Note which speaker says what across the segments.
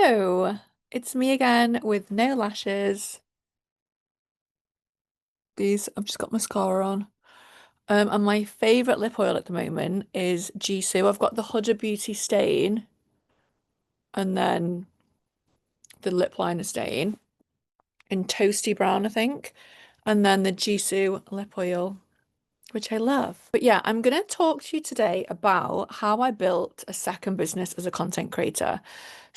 Speaker 1: Hello, it's me again with no lashes. These, I've just got mascara on. And my favorite lip oil at the moment is Jisoo. I've got the Huda Beauty stain and then the lip liner stain in toasty brown, I think, and then the Jisoo lip oil, which I love. But yeah, I'm going to talk to you today about how I built a second business as a content creator.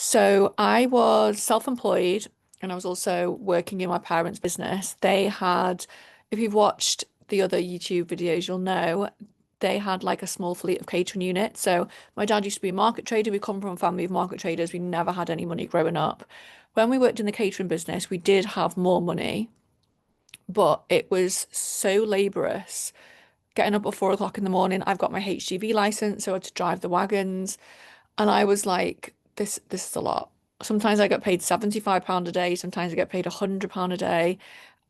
Speaker 1: So I was self-employed and I was also working in my parents' business. They had, if you've watched the other YouTube videos, you'll know they had like a small fleet of catering units. So my dad used to be a market trader. We come from a family of market traders. We never had any money growing up. When we worked in the catering business, we did have more money, but it was so laborious getting up at 4 o'clock in the morning. I've got my HGV license, so I had to drive the wagons. And I was like, this is a lot. Sometimes I get paid £75 a day, sometimes I get paid £100 a day.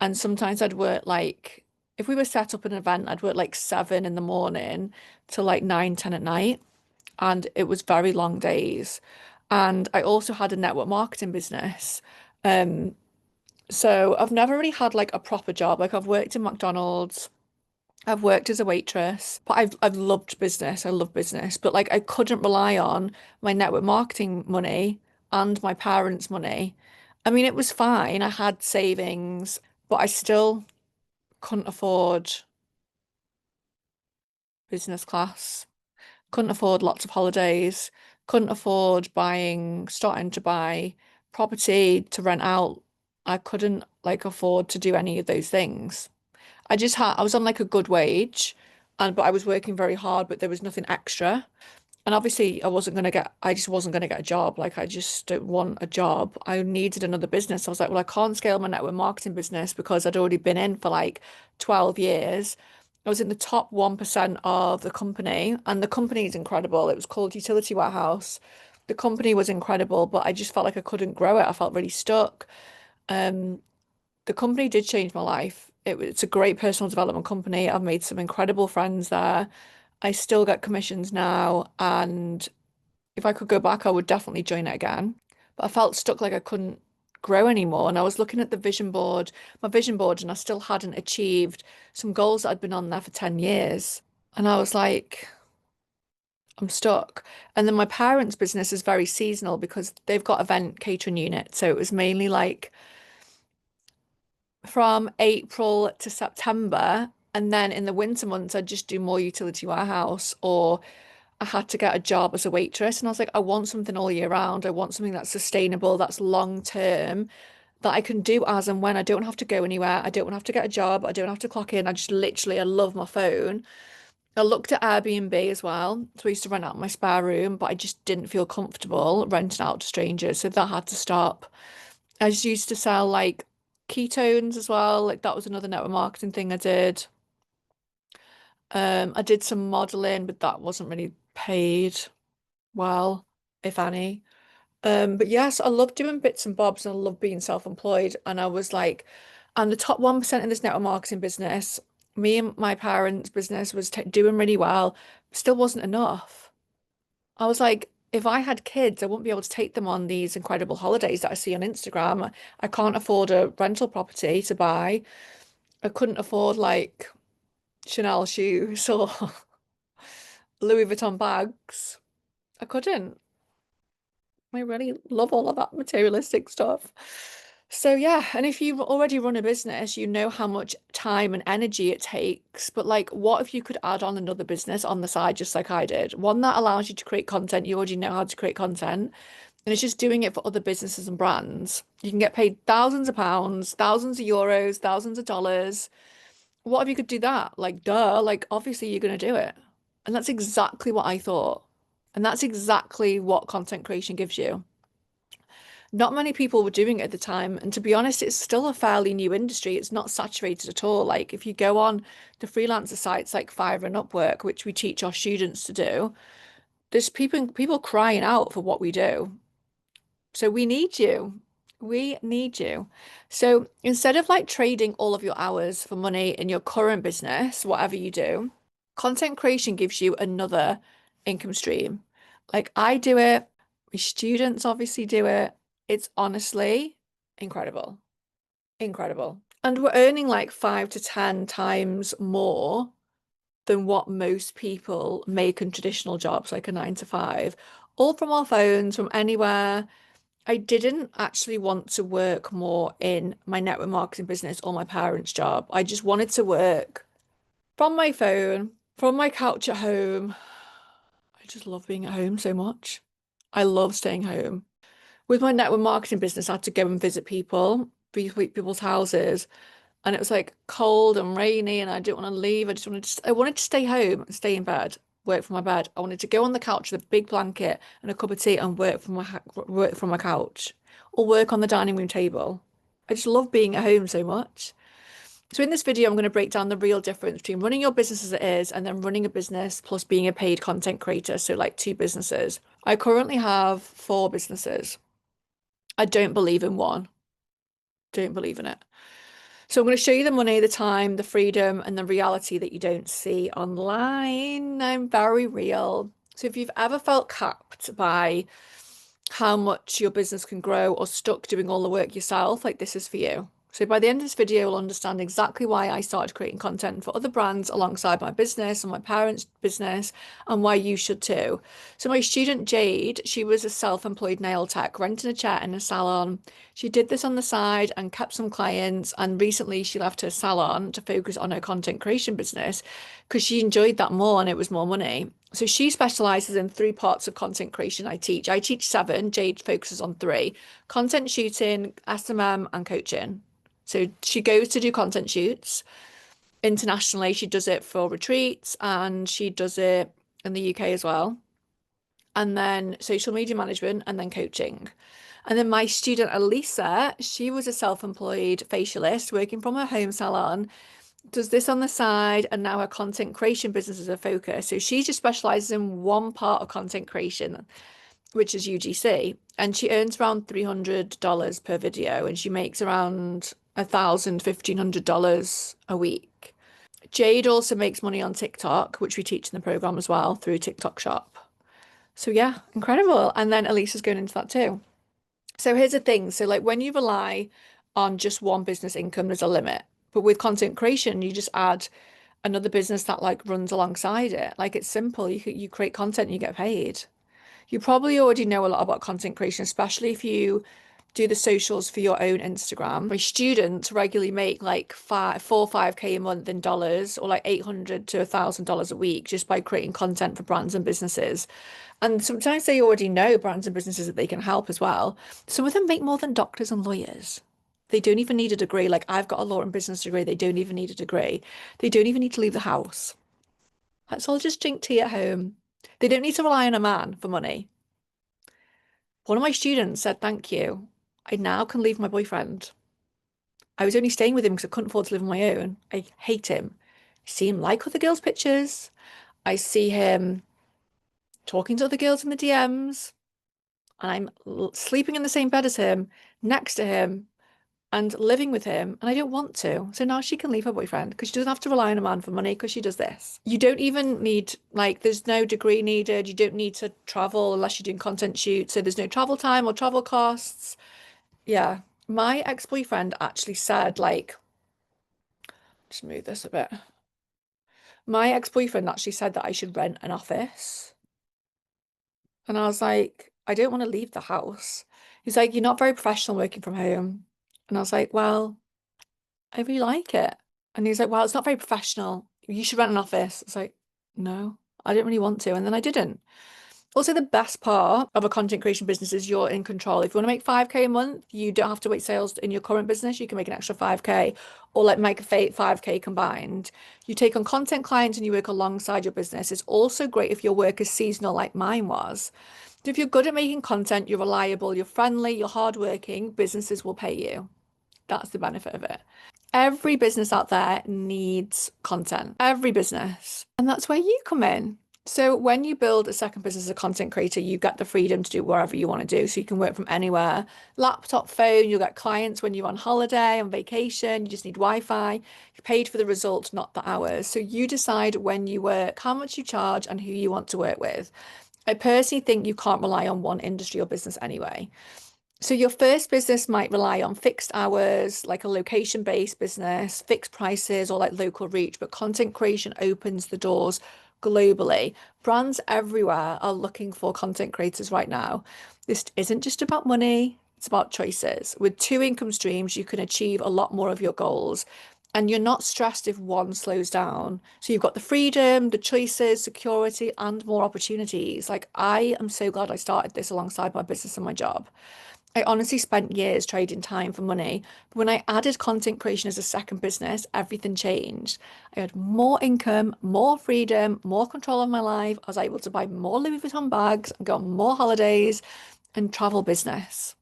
Speaker 1: And sometimes I'd work like if we were set up an event, I'd work like 7 in the morning to like 9, 10 at night. And it was very long days. And I also had a network marketing business. Um, so I've never really had like a proper job. Like I've worked in McDonald's. I've worked as a waitress, but I've loved business. I love business, but like I couldn't rely on my network marketing money and my parents' money. I mean, it was fine. I had savings, but I still couldn't afford business class, couldn't afford lots of holidays, couldn't afford starting to buy property to rent out. I couldn't like afford to do any of those things. I was on like a good wage but I was working very hard, but there was nothing extra. And obviously I just wasn't gonna get a job. Like I just don't want a job. I needed another business. I was like, well, I can't scale my network marketing business because I'd already been in for like 12 years. I was in the top 1% of the company, and the company is incredible. It was called Utility Warehouse. The company was incredible, but I just felt like I couldn't grow it. I felt really stuck. Um, the company did change my life. It's a great personal development company. I've made some incredible friends there. I still get commissions now, and if I could go back, I would definitely join it again. But I felt stuck like I couldn't grow anymore. And I was looking at my vision board, and I still hadn't achieved some goals that I'd been on there for 10 years. And I was like, I'm stuck. And then my parents' business is very seasonal because they've got event catering units. So it was mainly like from April to September. And then in the winter months, I'd just do more utility warehouse, or I had to get a job as a waitress. And I was like, I want something all year round. I want something that's sustainable, that's long term, that I can do as and when. I don't have to go anywhere. I don't have to get a job. I don't have to clock in. I love my phone. I looked at Airbnb as well. So I used to rent out my spare room, but I just didn't feel comfortable renting out to strangers. So that had to stop. I just used to sell like ketones as well. Like that was another network marketing thing I did. I did some modeling, but that wasn't really paid well, if any. But yes, I love doing bits and bobs and I love being self-employed. And I was like, I'm the top 1% in this network marketing business. Me and my parents' business was t doing really well, still wasn't enough. I was like, if I had kids, I wouldn't be able to take them on these incredible holidays that I see on Instagram. I can't afford a rental property to buy. I couldn't afford like Chanel shoes or Louis Vuitton bags. I couldn't. I really love all of that materialistic stuff. So yeah, and if you already run a business, you know how much time and energy it takes. But like, what if you could add on another business on the side, just like I did? One that allows you to create content. You already know how to create content, and it's just doing it for other businesses and brands. You can get paid thousands of pounds, thousands of euros, thousands of dollars. What if you could do that? Like, duh, like obviously you're gonna do it. And that's exactly what I thought. And that's exactly what content creation gives you. Not many people were doing it at the time. And to be honest, it's still a fairly new industry. It's not saturated at all. Like if you go on the freelancer sites like Fiverr and Upwork, which we teach our students to do, there's people crying out for what we do. So we need you. We need you. So instead of like trading all of your hours for money in your current business, whatever you do, content creation gives you another income stream. Like I do it, my students obviously do it. It's honestly incredible. Incredible. And we're earning like 5 to 10 times more than what most people make in traditional jobs, like a 9 to 5, all from our phones, from anywhere. I didn't actually want to work more in my network marketing business or my parents' job. I just wanted to work from my phone, from my couch at home. I just love being at home so much. I love staying home. With my network marketing business, I had to go and visit people, people's houses, and it was like cold and rainy, and I didn't want to leave. I wanted to stay home and stay in bed, work from my bed. I wanted to go on the couch with a big blanket and a cup of tea and work from my couch, or work on the dining room table. I just love being at home so much. So in this video, I'm going to break down the real difference between running your business as it is and then running a business plus being a paid content creator. So like two businesses. I currently have 4 businesses. I don't believe in one. Don't believe in it. So I'm going to show you the money, the time, the freedom, and the reality that you don't see online. I'm very real. So if you've ever felt capped by how much your business can grow or stuck doing all the work yourself, like this is for you. So by the end of this video, you'll understand exactly why I started creating content for other brands alongside my business and my parents' business, and why you should too. So my student Jade, she was a self-employed nail tech, renting a chair in a salon. She did this on the side and kept some clients, and recently she left her salon to focus on her content creation business because she enjoyed that more and it was more money. So she specializes in 3 parts of content creation I teach. I teach 7, Jade focuses on 3: content shooting, SMM, and coaching. So she goes to do content shoots internationally. She does it for retreats and she does it in the UK as well. And then social media management and then coaching. And then my student Elisa, she was a self-employed facialist working from her home salon, does this on the side, and now her content creation business is her focus. So she just specializes in one part of content creation, which is UGC, and she earns around $300 per video, and she makes around $1,000, $1,500 a week. Jade also makes money on TikTok, which we teach in the program as well through TikTok Shop. So yeah, incredible. And then Elisa's going into that too. So here's the thing. So like when you rely on just one business income, there's a limit. But with content creation, you just add another business that like runs alongside it. Like it's simple. You create content and you get paid. You probably already know a lot about content creation, especially if you do the socials for your own Instagram. My students regularly make like 5K a month in dollars, or like $800 to $1,000 a week just by creating content for brands and businesses. And sometimes they already know brands and businesses that they can help as well. Some of them make more than doctors and lawyers. They don't even need a degree. Like I've got a law and business degree. They don't even need a degree. They don't even need to leave the house. Let's all just drink tea at home. They don't need to rely on a man for money. One of my students said, "Thank you. I now can leave my boyfriend. I was only staying with him because I couldn't afford to live on my own. I hate him. I see him like other girls' pictures. I see him talking to other girls in the DMs, and I'm sleeping in the same bed as him, next to him, and living with him, and I don't want to." So now she can leave her boyfriend because she doesn't have to rely on a man for money because she does this. You don't even need, like, there's no degree needed. You don't need to travel unless you're doing content shoots. So there's no travel time or travel costs. Yeah. My ex-boyfriend actually said, like, just move this a bit. My ex-boyfriend actually said that I should rent an office. And I was like, I don't want to leave the house. He's like, "You're not very professional working from home." And I was like, "Well, I really like it." And he's like, "Well, it's not very professional. You should rent an office." It's like, no, I didn't really want to. And then I didn't. Also, the best part of a content creation business is you're in control. If you want to make 5K a month, you don't have to wait sales in your current business. You can make an extra 5K, or like make a 5K combined. You take on content clients and you work alongside your business. It's also great if your work is seasonal like mine was. So if you're good at making content, you're reliable, you're friendly, you're hardworking, businesses will pay you. That's the benefit of it. Every business out there needs content, every business. And that's where you come in. So when you build a second business as a content creator, you get the freedom to do whatever you want to do. So you can work from anywhere, laptop, phone, you'll get clients when you're on holiday, on vacation, you just need Wi-Fi. You're paid for the result, not the hours. So you decide when you work, how much you charge, and who you want to work with. I personally think you can't rely on one industry or business anyway. So your first business might rely on fixed hours, like a location-based business, fixed prices, or like local reach, but content creation opens the doors globally. Brands everywhere are looking for content creators right now. This isn't just about money, it's about choices. With two income streams, you can achieve a lot more of your goals. And you're not stressed if one slows down. So you've got the freedom, the choices, security, and more opportunities. Like I am so glad I started this alongside my business and my job. I honestly spent years trading time for money. But when I added content creation as a second business, everything changed. I had more income, more freedom, more control of my life. I was able to buy more Louis Vuitton bags and go on more holidays and travel business.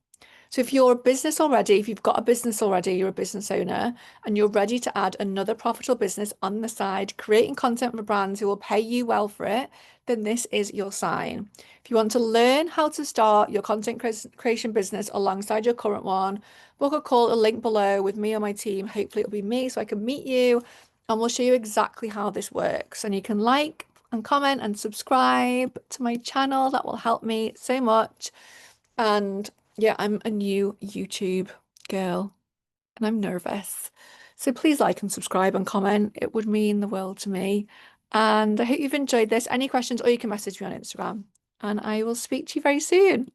Speaker 1: So if you're a business already, if you've got a business already, you're a business owner, and you're ready to add another profitable business on the side, creating content for brands who will pay you well for it, then this is your sign. If you want to learn how to start your content creation business alongside your current one, book a call, a link below with me or my team. Hopefully it'll be me so I can meet you and we'll show you exactly how this works. And you can like and comment and subscribe to my channel. That will help me so much. And yeah, I'm a new YouTube girl and I'm nervous. So please like and subscribe and comment. It would mean the world to me. And I hope you've enjoyed this. Any questions, or you can message me on Instagram. And I will speak to you very soon.